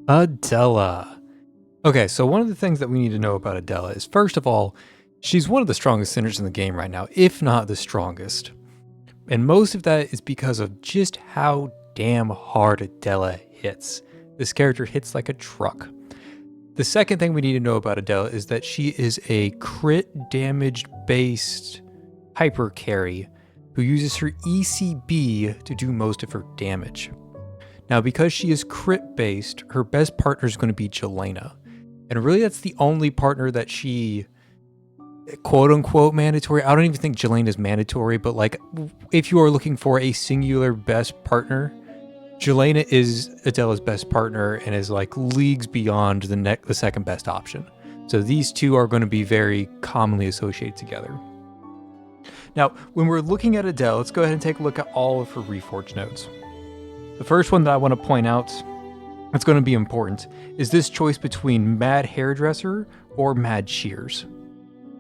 Adela. Okay, so one of the things that we need to know about Adela is, first of all, she's one of the strongest synergists in the game right now, if not the strongest. And most of that is because of just how damn hard Adela hits. This character hits like a truck. The second thing we need to know about Adela is that she is a crit damage based hyper carry who uses her ECB to do most of her damage. Now, because she is crit based, her best partner is going to be Jelena. And really, that's the only partner that she, quote unquote, mandatory. I don't even think Jelena is mandatory, but like, if you are looking for a singular best partner, Jelena is Adela's best partner and is like leagues beyond the second best option. So these two are going to be very commonly associated together. Now, when we're looking at Adela, let's go ahead and take a look at all of her Reforged nodes. The first one that I want to point out that's going to be important is this choice between Mad Hairdresser or Mad Shears.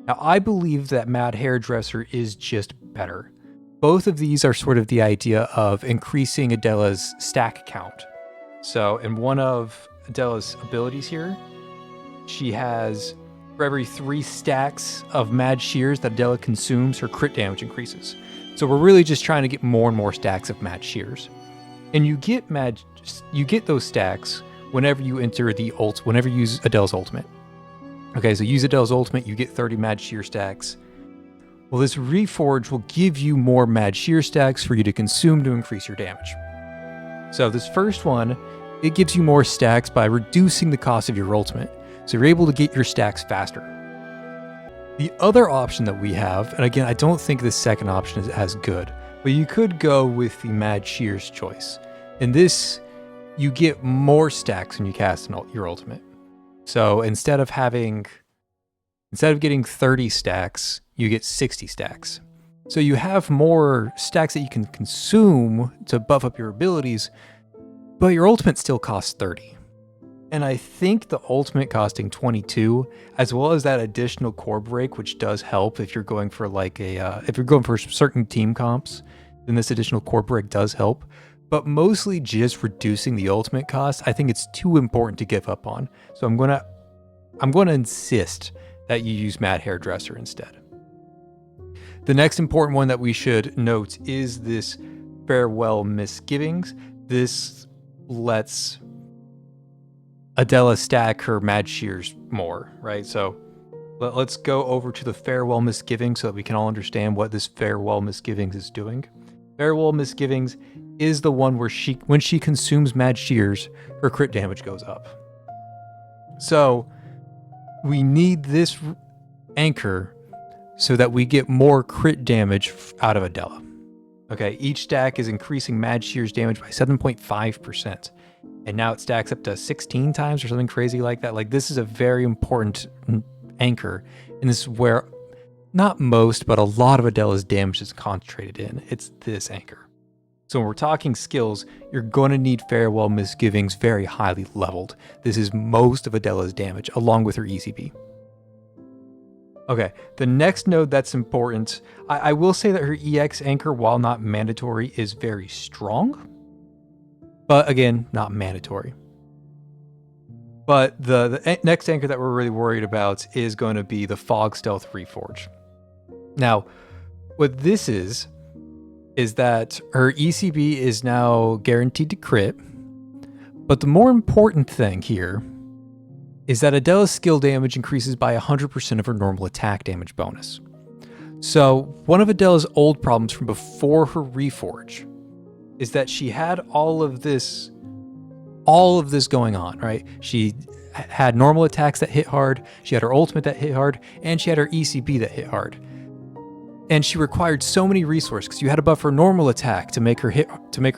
Now, I believe that Mad Hairdresser is just better. Both of these are sort of the idea of increasing Adela's stack count. So in one of Adela's abilities here, she has, for every 3 stacks of Mad Shears that Adela consumes, her crit damage increases. So we're really just trying to get more and more stacks of Mad Shears. And you get those stacks whenever you enter whenever you use Adela's ultimate. Okay, so use Adela's ultimate, you get 30 Mad Shear stacks. Well, this Reforge will give you more Mad Shear stacks for you to consume to increase your damage. So this first one, it gives you more stacks by reducing the cost of your ultimate. So you're able to get your stacks faster. The other option that we have, and again, I don't think this second option is as good, but you could go with the Mad Shears choice. In this, you get more stacks when you cast your ultimate. So instead of getting 30 stacks, you get 60 stacks. So you have more stacks that you can consume to buff up your abilities, but your ultimate still costs 30. And I think the ultimate costing 22, as well as that additional core break, which does help if you're going for certain team comps, then this additional core break does help. But mostly just reducing the ultimate cost, I think it's too important to give up on. So I'm gonna insist that you use Mad Hairdresser instead. The next important one that we should note is this Farewell Misgivings. This lets Adela stack her Mad Shears more, right? So let's go over to the Farewell Misgivings so that we can all understand what this Farewell Misgivings is doing. Farewell Misgivings is the one where when she consumes Mad Shears, her crit damage goes up. So we need this anchor so that we get more crit damage out of Adela. Okay, each stack is increasing Mad Shears damage by 7.5%. And now it stacks up to 16 times or something crazy like that. Like, this is a very important anchor. And this is where not most, but a lot of Adela's damage is concentrated in. It's this anchor. So when we're talking skills, you're going to need Farewell Misgivings very highly leveled. This is most of Adela's damage, along with her ECB. Okay, the next node that's important, I will say that her EX anchor, while not mandatory, is very strong. But again, not mandatory. But the next anchor that we're really worried about is going to be the Fog Stealth Reforge. Now, what this is that her ECB is now guaranteed to crit. But the more important thing here is that Adela's skill damage increases by 100% of her normal attack damage bonus. So one of Adela's old problems from before her Reforge is that she had all of this going on, right? She had normal attacks that hit hard, she had her ultimate that hit hard, and she had her ECB that hit hard. And she required so many resources because you had to buff her normal attack to make her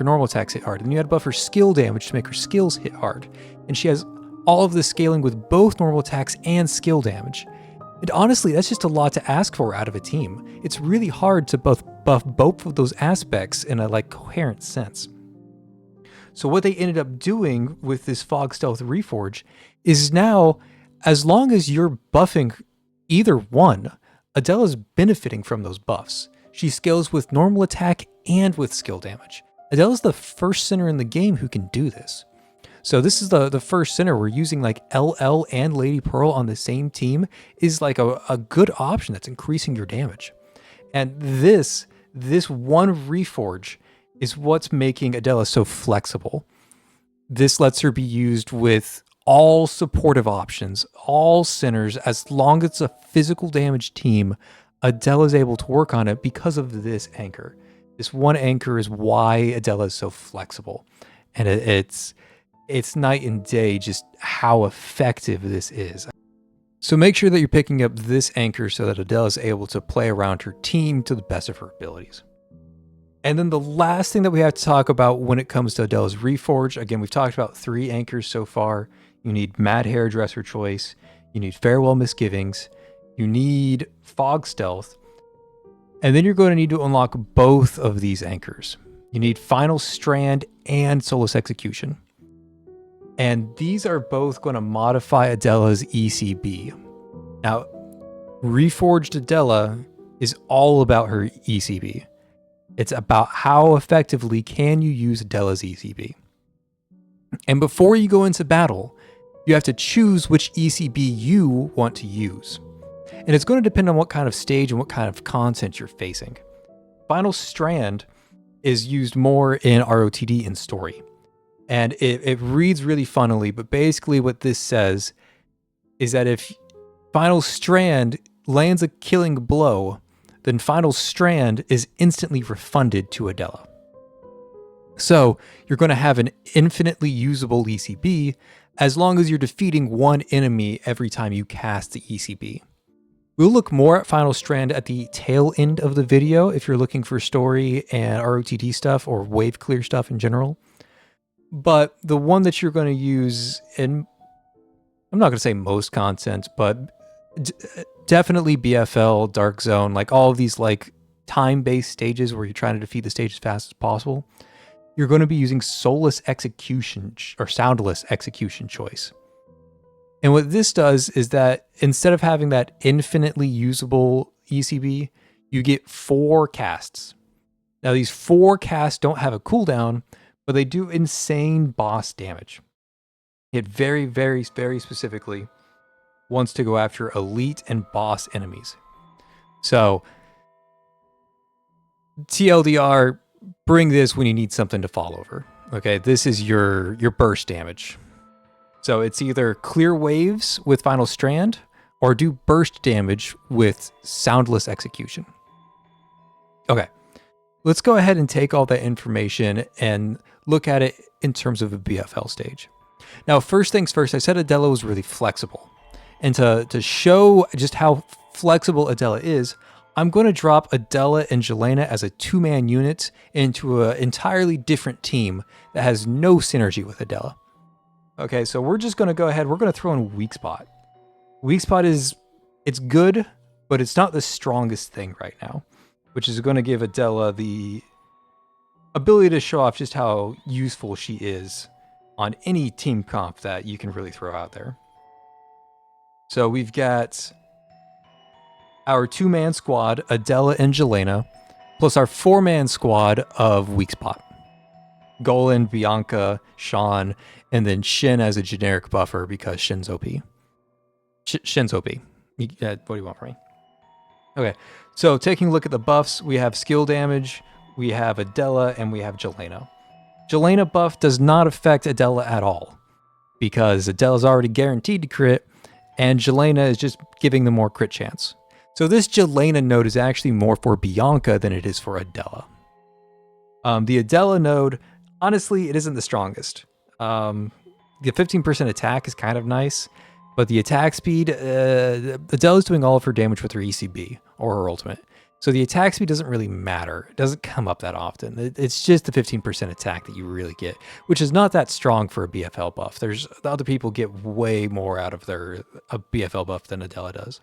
normal attacks hit hard, and you had to buff her skill damage to make her skills hit hard. And she has all of this scaling with both normal attacks and skill damage. And honestly, that's just a lot to ask for out of a team. It's really hard to buff both of those aspects in a coherent sense. So what they ended up doing with this Fog Stealth Reforge is now, as long as you're buffing either one, Adela's benefiting from those buffs. She scales with normal attack and with skill damage. Adela's the first center in the game who can do this. So this is the first center we're using, like LL and Lady Pearl on the same team is like a good option that's increasing your damage. And this one Reforge is what's making Adela so flexible. This lets her be used with all supportive options, all centers, as long as it's a physical damage team. Adela is able to work on it because of this anchor. This one anchor is why Adela is so flexible. And it's night and day just how effective this is. So make sure that you're picking up this anchor so that Adela is able to play around her team to the best of her abilities. And then the last thing that we have to talk about when it comes to Adela's Reforged, again, we've talked about 3 anchors so far. You need Mad Hairdresser Choice, you need Farewell Misgivings, you need Fog Stealth, and then you're going to need to unlock both of these anchors. You need Final Strand and Soulless Execution. And these are both going to modify Adela's ECB. Now, Reforged Adela is all about her ECB. It's about how effectively can you use Adela's ECB. And before you go into battle, you have to choose which ECB you want to use. And it's going to depend on what kind of stage and what kind of content you're facing. Final Strand is used more in ROTD and story. And it reads really funnily, but basically what this says is that if Final Strand lands a killing blow, then Final Strand is instantly refunded to Adela. So you're going to have an infinitely usable ECB as long as you're defeating one enemy every time you cast the ECB. We'll look more at Final Strand at the tail end of the video if you're looking for story and ROTD stuff or wave clear stuff in general. But the one that you're going to use in, I'm not going to say most content, but definitely BFL, Dark Zone, like all of these like time-based stages where you're trying to defeat the stage as fast as possible, you're going to be using Soulless Execution or Soundless Execution Choice. And what this does is that instead of having that infinitely usable ECB, you get 4 casts. Now these 4 casts don't have a cooldown, but they do insane boss damage. It very, very, very specifically wants to go after elite and boss enemies. So TLDR, bring this when you need something to fall over. Okay, this is your burst damage. So it's either clear waves with Final Strand or do burst damage with Soundless Execution. Okay, let's go ahead and take all that information and look at it in terms of a BFL stage. Now, first things first, I said Adela was really flexible. And to show just how flexible Adela is, I'm going to drop Adela and Jelena as a 2-man unit into an entirely different team that has no synergy with Adela. Okay, so we're just going to go ahead, we're going to throw in Weak Spot. Weak Spot it's good, but it's not the strongest thing right now, which is going to give Adela the ability to show off just how useful she is on any team comp that you can really throw out there. So we've got our 2-man squad, Adela and Jelena, plus our 4-man squad of Weak Spot. Golan, Bianca, Sean, and then Shin as a generic buffer because Shin's OP. Shin's OP. What do you want from me? Okay, so taking a look at the buffs, we have skill damage, we have Adela, and we have Jelena. Jelena buff does not affect Adela at all because Adela's already guaranteed to crit, and Jelena is just giving them more crit chance. So this Jelena node is actually more for Bianca than it is for Adela. The Adela node, honestly, it isn't the strongest. The 15% attack is kind of nice, but the attack speed, Adela's doing all of her damage with her ECB or her ultimate. So the attack speed doesn't really matter. It doesn't come up that often. It's just the 15% attack that you really get, which is not that strong for a BFL buff. There's other people get way more out of a BFL buff than Adela does.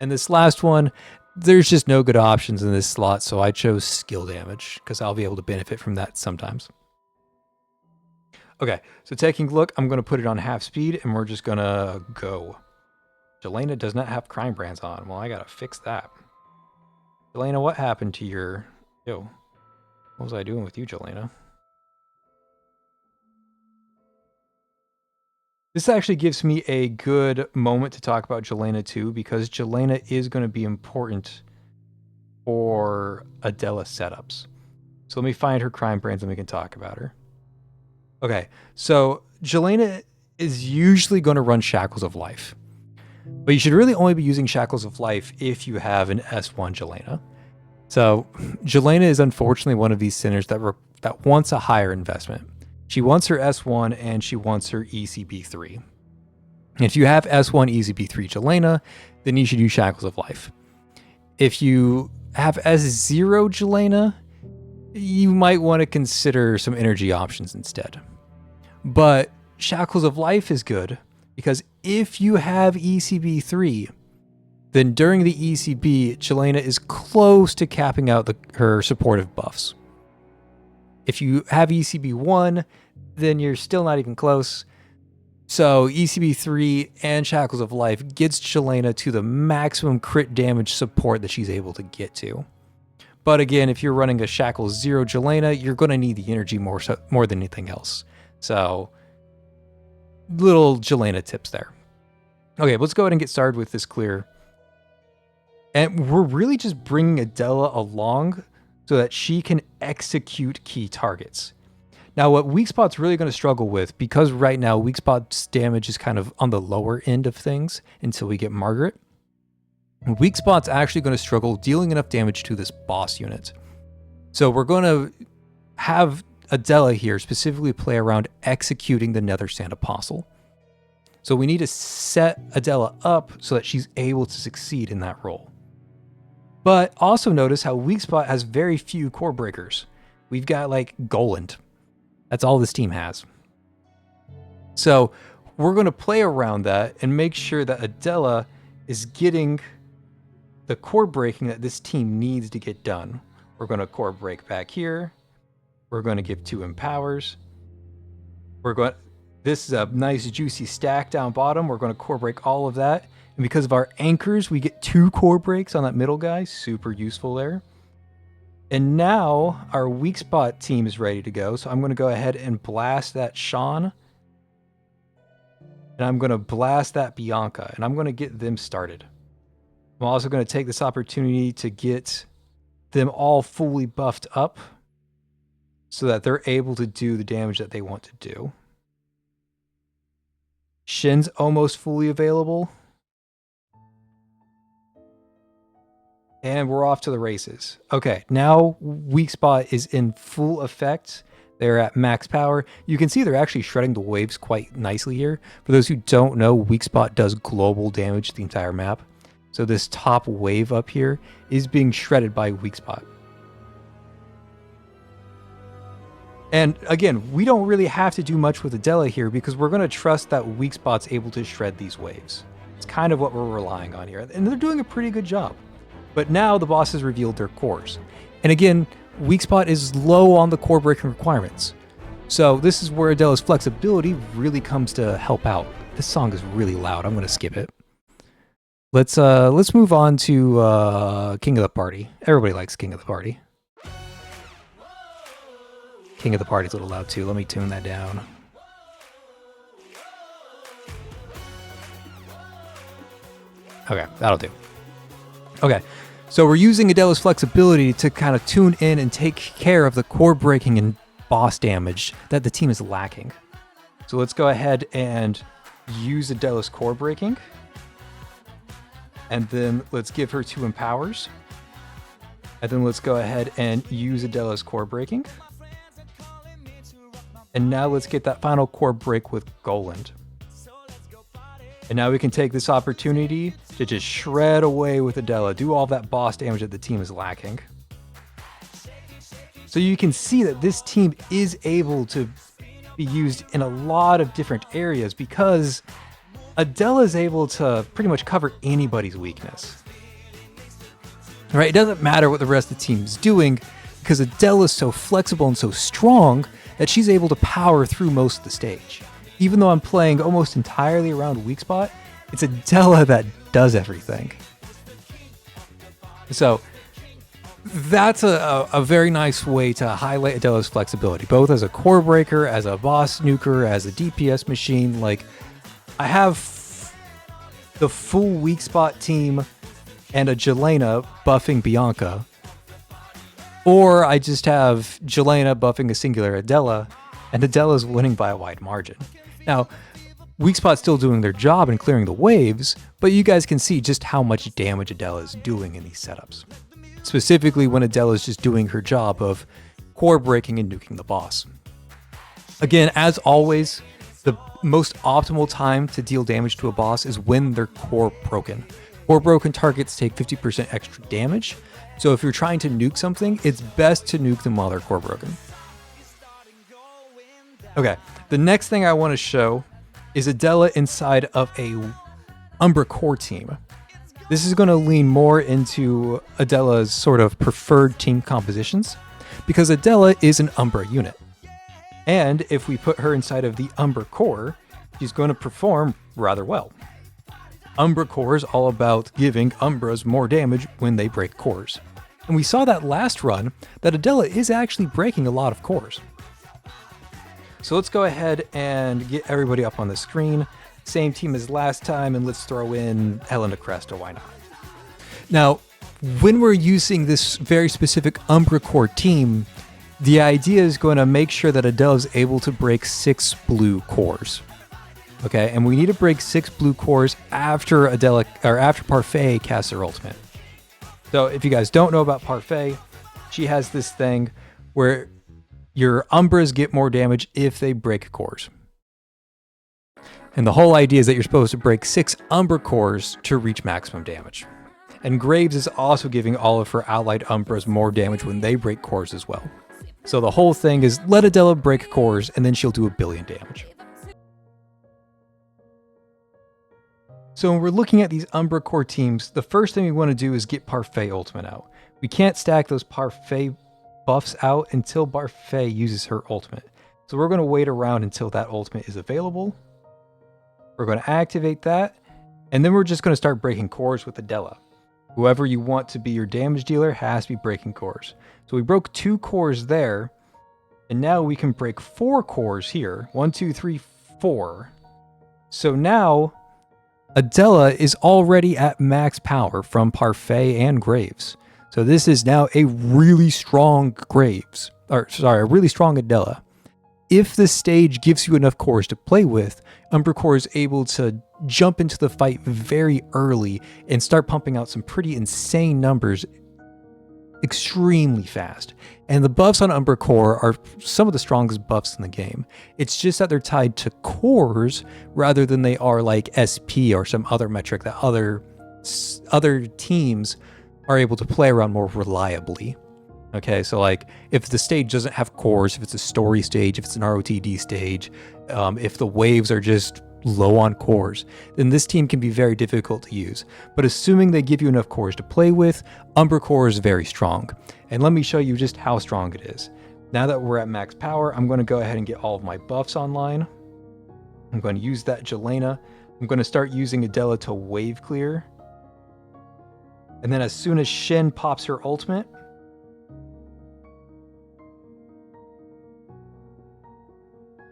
And this last one, there's just no good options in this slot, so I chose skill damage because I'll be able to benefit from that sometimes. Okay, so taking a look, I'm going to put it on half speed, and we're just going to go. Jelena does not have Crimebrands on. Well, I got to fix that. Jelena, what happened to your... Yo, what was I doing with you, Jelena? This actually gives me a good moment to talk about Jelena too, because Jelena is going to be important for Adela setups. So let me find her Crimebrands and we can talk about her. Okay, so Jelena is usually going to run Shackles of Life. But you should really only be using Shackles of Life if you have an S1 Jelena. So Jelena is unfortunately one of these sinners that wants a higher investment. She wants her S1 and she wants her ECB3. If you have S1 ECB3 Jelena, then you should use Shackles of Life. If you have S0 Jelena, you might want to consider some energy options instead. But Shackles of Life is good because if you have ECB3, then during the ECB, Jelena is close to capping out her supportive buffs. If you have ECB1, then you're still not even close. So ECB3 and Shackles of Life gets Jelena to the maximum crit damage support that she's able to get to. But again, if you're running a Shackles 0 Jelena, you're going to need the energy more than anything else. So little Jelena tips there. Okay, let's go ahead and get started with this clear. And we're really just bringing Adela along so that she can execute key targets. Now, what Weak Spot's really going to struggle with, because right now Weak Spot's damage is kind of on the lower end of things until we get Margaret, Weak Spot's actually going to struggle dealing enough damage to this boss unit. So we're going to have Adela here specifically play around executing the Nether Sand Apostle. So we need to set Adela up so that she's able to succeed in that role. But also notice how Weak Spot has very few core breakers. We've got like Goland. That's all this team has. So we're going to play around that and make sure that Adela is getting the core breaking that this team needs to get done. We're going to core break back here. We're going to give 2 empowers. This is a nice juicy stack down bottom. We're going to core break all of that. And because of our anchors, we get 2 core breaks on that middle guy. Super useful there. And now our Weak Spot team is ready to go. So I'm going to go ahead and blast that Sean. And I'm going to blast that Bianca. And I'm going to get them started. I'm also going to take this opportunity to get them all fully buffed up so that they're able to do the damage that they want to do. Shin's almost fully available. And we're off to the races. Okay, now Weak Spot is in full effect. They're at max power. You can see they're actually shredding the waves quite nicely here. For those who don't know, Weak Spot does global damage to the entire map. So this top wave up here is being shredded by Weak Spot. And again, we don't really have to do much with Adela here because we're going to trust that Weak Spot's able to shred these waves. It's kind of what we're relying on here. And they're doing a pretty good job. But now the boss has revealed their cores. And again, Weak Spot is low on the core breaking requirements. So this is where Adela's flexibility really comes to help out. This song is really loud. I'm going to skip it. Let's move on to King of the Party. Everybody likes King of the Party. King of the Party's a little loud too. Let me tune that down. Okay, that'll do. Okay, so we're using Adela's flexibility to kind of tune in and take care of the core breaking and boss damage that the team is lacking. So let's go ahead and use Adela's core breaking. And then let's give her 2 empowers. And then let's go ahead and use Adela's core breaking. And now let's get that final core break with Goland. And now we can take this opportunity to just shred away with Adela, do all that boss damage that the team is lacking. So you can see that this team is able to be used in a lot of different areas because Adela is able to pretty much cover anybody's weakness. Right? It doesn't matter what the rest of the team is doing because Adela is so flexible and so strong that she's able to power through most of the stage. Even though I'm playing almost entirely around Weak Spot, it's Adela that does everything. So that's a very nice way to highlight Adela's flexibility, both as a core breaker, as a boss nuker, as a DPS machine. Like, I have the full weak spot team and a Jelena buffing Bianca, or I just have Jelena buffing a singular Adela, and Adela's winning by a wide margin. Now, weak spot's still doing their job and clearing the waves, but you guys can see just how much damage Adela is doing in these setups. Specifically when Adela is just doing her job of core breaking and nuking the boss. Again, as always, the most optimal time to deal damage to a boss is when they're core broken. Core broken targets take 50% extra damage, so if you're trying to nuke something, it's best to nuke them while they're core broken. Okay, the next thing I want to show is Adela inside of a UmbraCore team. This is going to lean more into Adela's sort of preferred team compositions, because Adela is an Umbra unit. And if we put her inside of the UmbraCore, she's going to perform rather well. UmbraCore is all about giving Umbras more damage when they break cores. And we saw that last run that Adela is actually breaking a lot of cores. So let's go ahead and get everybody up on the screen. Same team as last time, and let's throw in Helena Cresta, why not? Now, when we're using this very specific UmbraCore team, the idea is going to make sure that Adela is able to break 6 blue cores. Okay, and we need to break 6 blue cores after Adela, or after Parfait casts her ultimate. So if you guys don't know about Parfait, she has this thing where your Umbras get more damage if they break cores. And the whole idea is that you're supposed to break 6 Umbra cores to reach maximum damage. And Graves is also giving all of her allied Umbras more damage when they break cores as well. So the whole thing is let Adela break cores and then she'll do 1 billion damage. So when we're looking at these UmbraCore teams, the first thing we want to do is get Parfait ultimate out. We can't stack those Parfait buffs out until Parfait uses her ultimate. So we're going to wait around until that ultimate is available. We're going to activate that, and then we're just going to start breaking cores with Adela. Whoever you want to be your damage dealer has to be breaking cores. So we broke 2 cores there, and now we can break 4 cores here. 1, 2, 3, 4. So now Adela is already at max power from Parfait and Graves. So this is now a really strong Graves, a really strong Adela. If the stage gives you enough cores to play with, UmbraCore is able to jump into the fight very early and start pumping out some pretty insane numbers extremely fast. And the buffs on UmbraCore are some of the strongest buffs in the game. It's just that they're tied to cores rather than they are like SP or some other metric that other teams are able to play around more reliably. Okay, so like if the stage doesn't have cores, if it's a story stage, if it's an ROTD stage, if the waves are just low on cores, then this team can be very difficult to use. But assuming they give you enough cores to play with, UmbraCore is very strong. And let me show you just how strong it is. Now that we're at max power, I'm going to go ahead and get all of my buffs online. I'm going to use that Jelena. I'm going to start using Adela to wave clear. And then as soon as Shin pops her ultimate,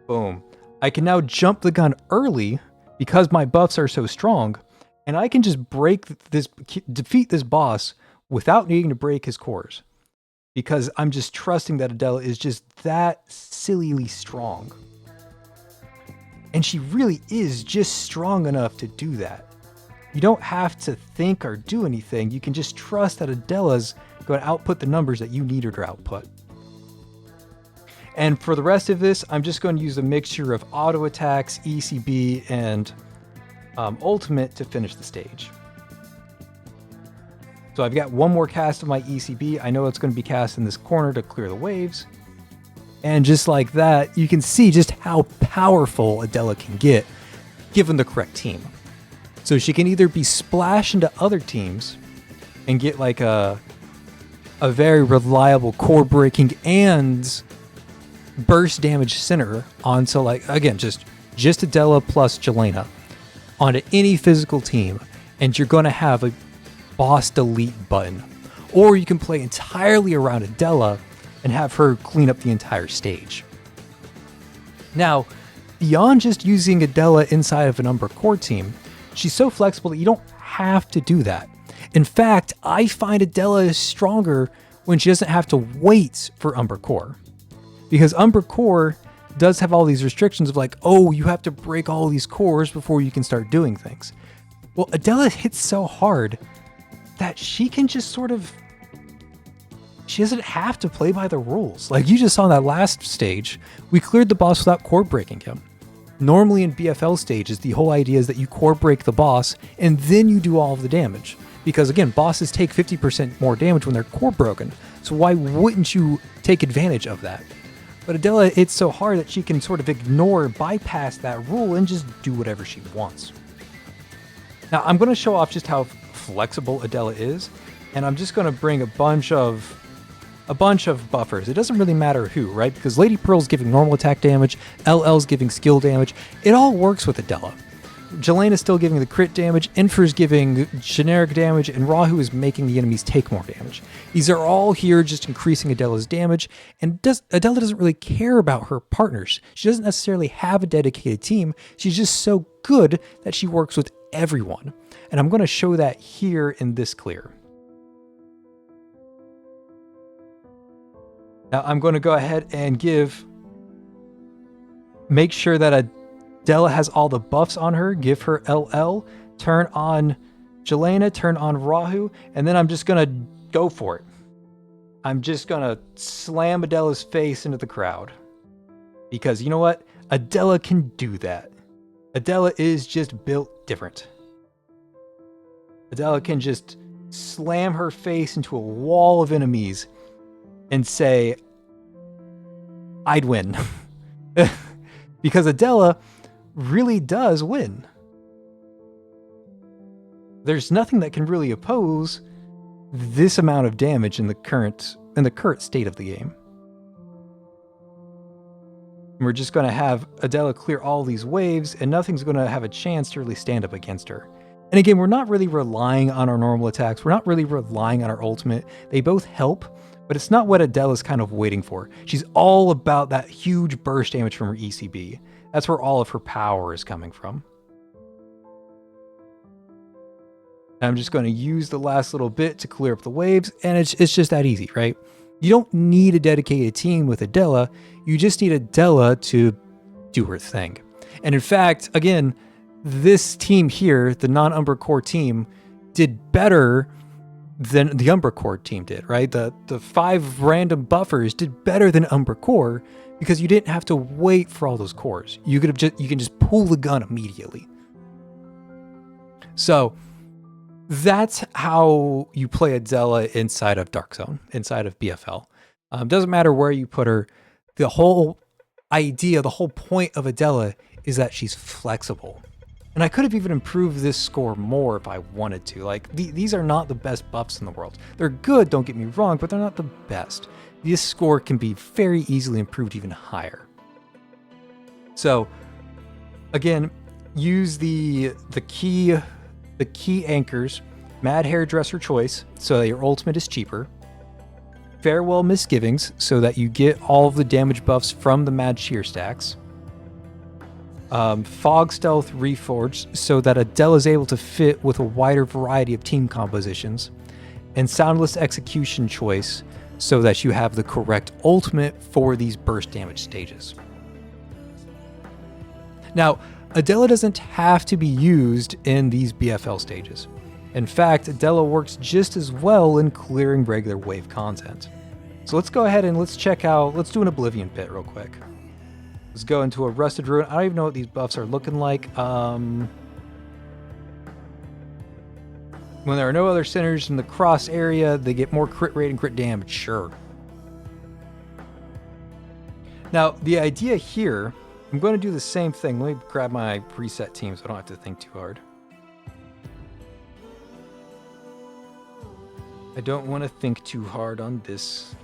boom. I can now jump the gun early because my buffs are so strong, and I can just defeat this boss without needing to break his cores, because I'm just trusting that Adela is just that sillily strong. And she really is just strong enough to do that. You don't have to think or do anything. You can just trust that Adela's going to output the numbers that you need her to output. And for the rest of this, I'm just going to use a mixture of auto attacks, ECB, and ultimate to finish the stage. So I've got one more cast of my ECB. I know it's going to be cast in this corner to clear the waves. And just like that, you can see just how powerful Adela can get given the correct team. So she can either be splashed into other teams and get like a very reliable core breaking and burst damage center onto, like, again, just Adela plus Jelena onto any physical team, and you're going to have a boss delete button. Or you can play entirely around Adela and have her clean up the entire stage. Now, beyond just using Adela inside of an UmbraCore team, she's so flexible that you don't have to do that. In fact, I find Adela is stronger when she doesn't have to wait for UmbraCore. Because UmbraCore does have all these restrictions of like, oh, you have to break all these cores before you can start doing things. Well, Adela hits so hard that she can just sort of, she doesn't have to play by the rules. Like you just saw in that last stage, we cleared the boss without core breaking him. Normally in BFL stages, the whole idea is that you core break the boss and then you do all of the damage. Because again, bosses take 50% more damage when they're core broken. So why wouldn't you take advantage of that? But Adela, it's so hard that she can sort of bypass that rule and just do whatever she wants. Now I'm going to show off just how flexible Adela is, and I'm just going to bring a bunch of buffers. It doesn't really matter who, right? Because Lady Pearl's giving normal attack damage, LL's giving skill damage. It all works with Adela. Jelena's still giving the crit damage, Infer's giving generic damage, and Rahu is making the enemies take more damage. These are all here just increasing Adela's damage, and Adela doesn't really care about her partners. She doesn't necessarily have a dedicated team. She's just so good that she works with everyone. And I'm going to show that here in this clear. Now I'm going to go ahead and make sure that Adela has all the buffs on her, give her LL, turn on Jelena, turn on Rahu, and then I'm just going to go for it. I'm just going to slam Adela's face into the crowd. Because you know what? Adela can do that. Adela is just built different. Adela can just slam her face into a wall of enemies and say, I'd win. Because Adela really does win. There's nothing that can really oppose this amount of damage in the current state of the game. And we're just going to have Adela clear all these waves, and nothing's going to have a chance to really stand up against her. And again, we're not really relying on our normal attacks. We're not really relying on our ultimate. They both help, but it's not what Adela's kind of waiting for. She's all about that huge burst damage from her ECB. That's where all of her power is coming from. I'm just going to use the last little bit to clear up the waves, and it's just that easy, right? You don't need a dedicated team with Adela. You just need Adela to do her thing. And in fact, again, this team here, the non-UmbraCore team, did better than the UmbraCore team did, right? The 5 random buffers did better than UmbraCore because you didn't have to wait for all those cores. You can just pull the gun immediately. So that's how you play Adela inside of Dark Zone, inside of BFL. Doesn't matter where you put her. The whole idea, the whole point of Adela is that she's flexible. And I could have even improved this score more if I wanted to. Like, these are not the best buffs in the world. They're good, don't get me wrong, but they're not the best. This score can be very easily improved even higher. So, again, use the key anchors, Mad Hairdresser Choice, so that your ultimate is cheaper. Farewell Misgivings, so that you get all of the damage buffs from the Mad Shear stacks. Fog Stealth Reforged, so that Adela is able to fit with a wider variety of team compositions. And Soundless Execution Choice, so that you have the correct ultimate for these burst damage stages. Now, Adela doesn't have to be used in these BFL stages. In fact, Adela works just as well in clearing regular wave content. So let's go ahead and let's do an Oblivion Pit real quick. Let's go into a Rusted Ruin. I don't even know what these buffs are looking like. When there are no other centers in the cross area, they get more crit rate and crit damage, sure. Now, the idea here, I'm going to do the same thing. Let me grab my preset team so I don't have to think too hard. I don't want to think too hard on this.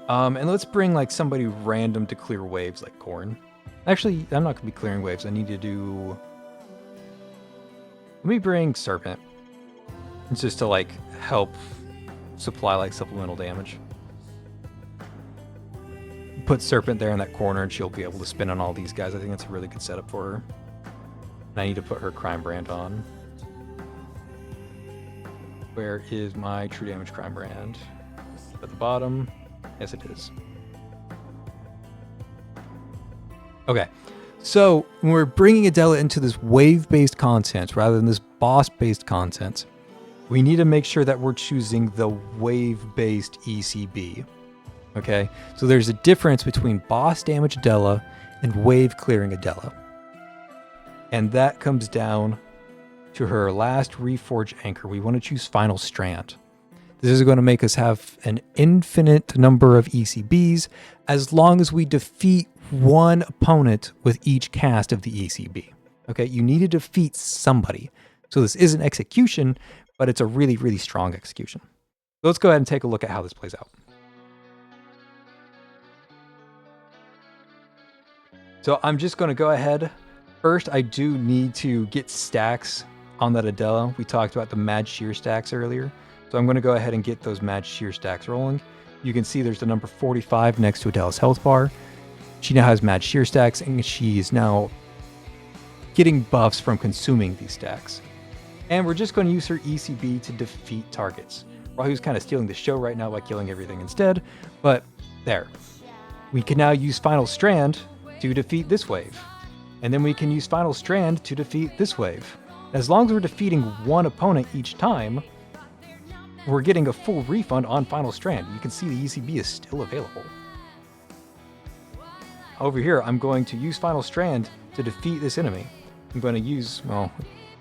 And let's bring like somebody random to clear waves like Corn. Actually, I'm not going to be clearing waves. I need to do... Let me bring Serpent. It's just to like help supply like supplemental damage. put Serpent there in that corner and she'll be able to spin on all these guys. I think that's a really good setup for her. And I need to put her Crimebrand on. Where is my true damage Crimebrand? At the bottom. Yes, it is. Okay. So when we're bringing Adela into this wave-based content rather than this boss-based content, we need to make sure that we're choosing the wave-based ECB. Okay, so there's a difference between boss damage Adela and wave clearing Adela. And that comes down to her last Reforged anchor. We want to choose Final Strand. This is going to make us have an infinite number of ECBs as long as we defeat one opponent with each cast of the ECB. Okay, you need to defeat somebody. So this isn't execution, but it's a really, really strong execution. So let's go ahead and take a look at how this plays out. So I'm just going to go ahead. First, I do need to get stacks on that Adela. We talked about the Mad Shear stacks earlier. So I'm going to go ahead and get those Mad Shear stacks rolling. You can see there's the number 45 next to Adela's health bar. She now has Mad Shear stacks, and she is now getting buffs from consuming these stacks. And we're just going to use her ECB to defeat targets. Rahu's kind of stealing the show right now by killing everything instead, but there. We can now use Final Strand to defeat this wave. And then we can use Final Strand to defeat this wave. As long as we're defeating one opponent each time, we're getting a full refund on Final Strand. You can see the ECB is still available. Over here, I'm going to use Final Strand to defeat this enemy. I'm going to use, well,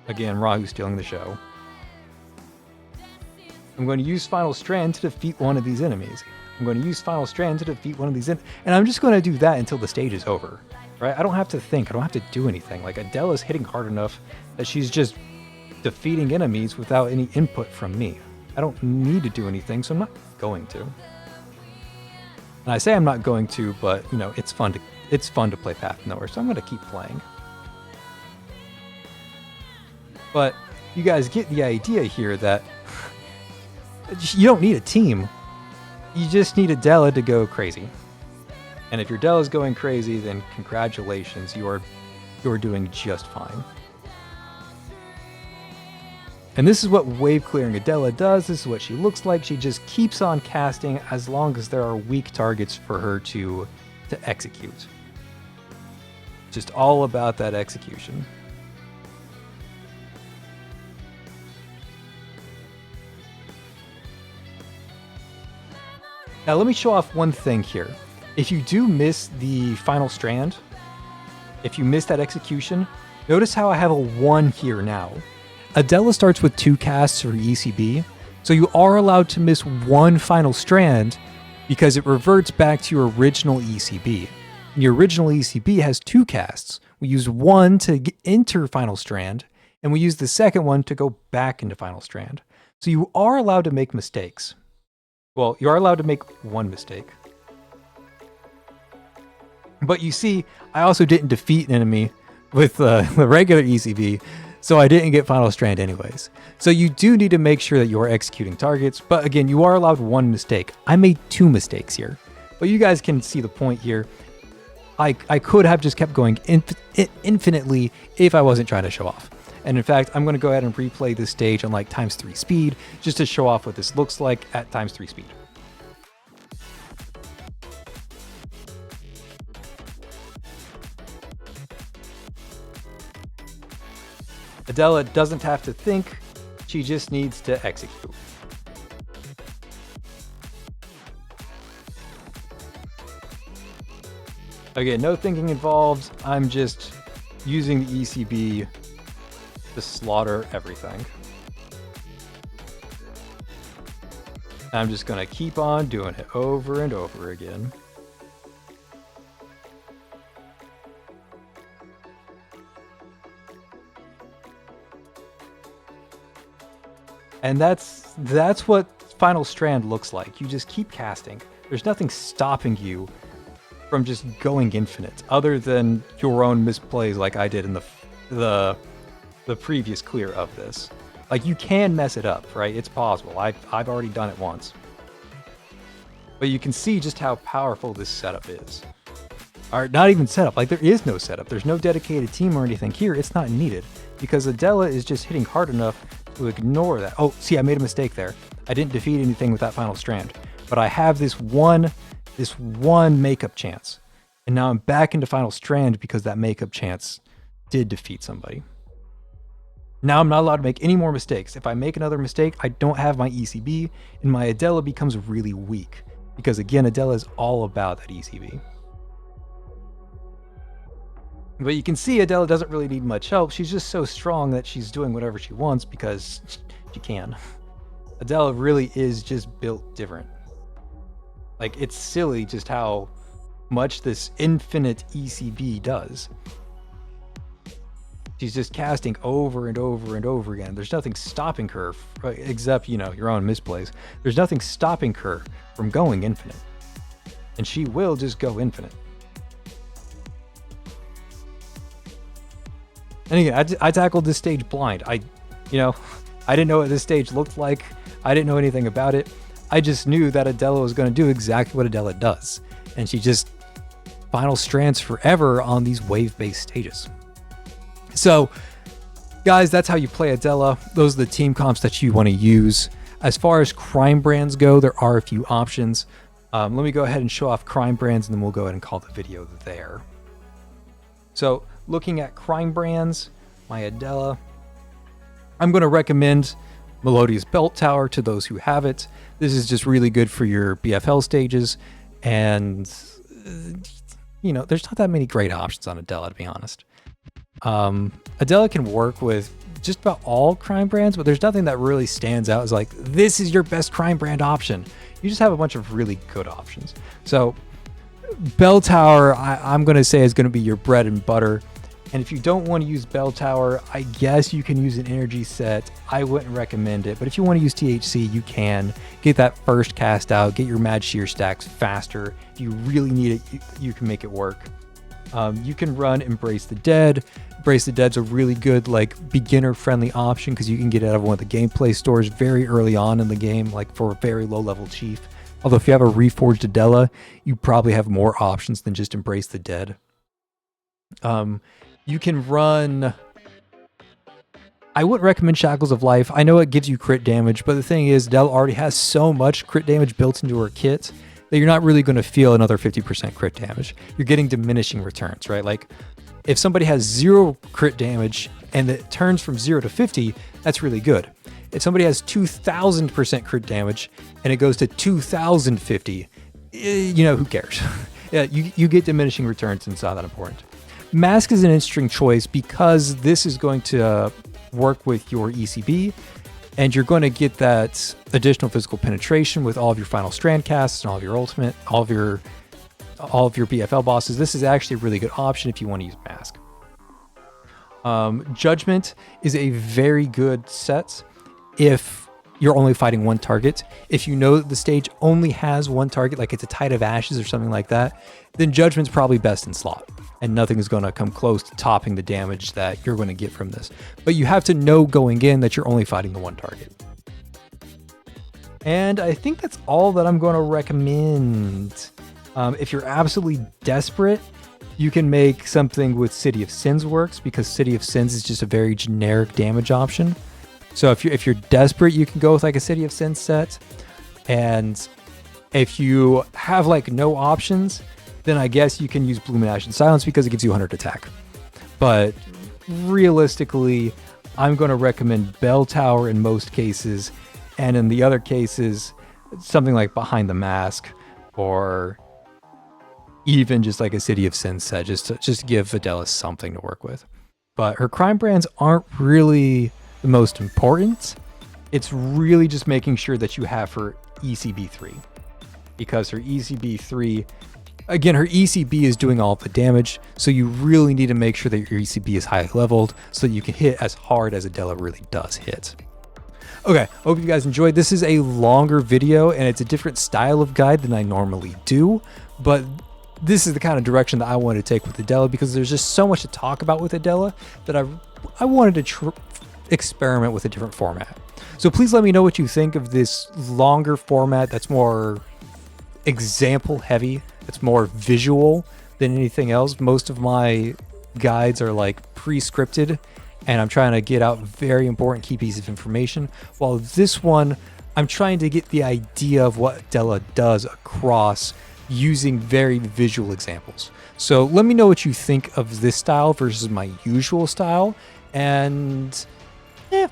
again, Rahu stealing the show. I'm going to use Final Strand to defeat one of these enemies. I'm going to use Final Strand to defeat one of these, and I'm just going to do that until the stage is over, right? I don't have to think. I don't have to do anything. Like, Adela's hitting hard enough that she's just defeating enemies without any input from me. I don't need to do anything, so I'm not going to. And I say I'm not going to, but, you know, it's fun to play Path of Nowhere, so I'm going to keep playing. But you guys get the idea here that you don't need a team. You just need Adela to go crazy. And if your Adela's going crazy, then congratulations, you're doing just fine. And this is what wave clearing Adela does. This is what she looks like. She just keeps on casting as long as there are weak targets for her to execute. Just all about that execution. Now let me show off one thing here. If you do miss the Final Strand, if you miss that execution, notice how I have a 1 here now. Adela starts with 2 casts for ECB, so you are allowed to miss 1 Final Strand because it reverts back to your original ECB. And your original ECB has 2 casts. We use 1 to enter Final Strand, and we use the second one to go back into Final Strand. So you are allowed to make mistakes. Well, you are allowed to make 1 mistake. But you see, I also didn't defeat an enemy with the regular ECB, so I didn't get Final Strand anyways. So you do need to make sure that you're executing targets, but again, you are allowed 1 mistake. I made 2 mistakes here, but you guys can see the point here. I could have just kept going infinitely if I wasn't trying to show off. And in fact, I'm going to go ahead and replay this stage on like ×3 speed, just to show off what this looks like at ×3 speed. Adela doesn't have to think, she just needs to execute. Again, no thinking involved, I'm just using the ECB to slaughter everything. I'm just going to keep on doing it over and over again. And that's what Final Strand looks like. You just keep casting. There's nothing stopping you from just going infinite, other than your own misplays like I did in the previous clear of this. Like, you can mess it up, right? It's possible. I've already done it once. But you can see just how powerful this setup is. Or not even setup, like there is no setup. There's no dedicated team or anything here. It's not needed because Adela is just hitting hard enough to ignore that. Oh, see, I made a mistake there. I didn't defeat anything with that final strand, but I have this one makeup chance. And now I'm back into final strand because that makeup chance did defeat somebody. Now I'm not allowed to make any more mistakes. If I make another mistake, I don't have my ECB and my Adela becomes really weak because again, Adela is all about that ECB. But you can see Adela doesn't really need much help. She's just so strong that she's doing whatever she wants because she can. Adela really is just built different. Like, it's silly just how much this infinite ECB does. She's just casting over and over and over again. There's nothing stopping her, except, you know, your own misplays. There's nothing stopping her from going infinite. And she will just go infinite. And again, I tackled this stage blind. I didn't know what this stage looked like. I didn't know anything about it. I just knew that Adela was going to do exactly what Adela does. And she just final strands forever on these wave-based stages. So, guys, that's how you play Adela. Those are the team comps that you want to use. As far as Crimebrands go, there are a few options. Let me go ahead and show off Crimebrands, and then we'll go ahead and call the video there. So, looking at Crimebrands, my Adela, I'm going to recommend Melodious Belt Tower to those who have it. This is just really good for your BFL stages, and you know, there's not that many great options on Adela, to be honest. Adela can work with just about all Crimebrands, but there's nothing that really stands out as like, this is your best Crimebrand option. You just have a bunch of really good options. So Bell Tower, I'm going to say is going to be your bread and butter. And if you don't want to use Bell Tower, I guess you can use an energy set. I wouldn't recommend it, but if you want to use THC, you can get that first cast out, get your mad shear stacks faster. If you really need it, you can make it work. You can run Embrace the Dead. Embrace the Dead's a really good, like, beginner-friendly option because you can get it out of one of the gameplay stores very early on in the game, like for a very low-level chief. Although if you have a Reforged Adela, you probably have more options than just Embrace the Dead. You can run... I wouldn't recommend Shackles of Life. I know it gives you crit damage, but the thing is, Adela already has so much crit damage built into her kit that you're not really going to feel another 50% crit damage. You're getting diminishing returns, right? Like, if somebody has 0 crit damage and it turns from 0 to 50, that's really good. If somebody has 2,000% crit damage and it goes to 2,050, you know, who cares? Yeah, you get diminishing returns, and it's not that important. Mask is an interesting choice because this is going to work with your ECB, and you're going to get that additional physical penetration with all of your final strand casts and all of your ultimate, all of your BFL bosses. This is actually a really good option if you want to use Mask. Judgment is a very good set if you're only fighting one target. If you know that the stage only has one target, like it's a Tide of Ashes or something like that, then Judgment's probably best in slot, and nothing is going to come close to topping the damage that you're going to get from this. But you have to know going in that you're only fighting the one target. And I think that's all that I'm going to recommend. If you're absolutely desperate, you can make something with City of Sins works, because City of Sins is just a very generic damage option. So if you're desperate, you can go with like a City of Sins set. And if you have like no options, then I guess you can use Bloom and Ash and Silence because it gives you 100 attack. But realistically, I'm going to recommend Bell Tower in most cases. And in the other cases, something like Behind the Mask, or even just like a City of Sins set, just to give Adela something to work with. But her Crimebrands aren't really the most important. It's really just making sure that you have her ECB3, because her ECB3, again, her ECB is doing all of the damage, so you really need to make sure that your ECB is high leveled so that you can hit as hard as Adela really does hit. Okay, hope you guys enjoyed. This is a longer video and it's a different style of guide than I normally do, but this is the kind of direction that I wanted to take with Adela because there's just so much to talk about with Adela that I wanted to experiment with a different format. So please let me know what you think of this longer format that's more example heavy. It's more visual than anything else. Most of my guides are like pre-scripted, and I'm trying to get out very important key pieces of information. While this one, I'm trying to get the idea of what Adela does across using very visual examples. So let me know what you think of this style versus my usual style, and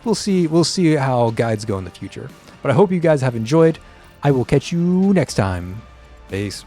we'll see how guides go in the future. But I hope you guys have enjoyed. I will catch you next time. Peace.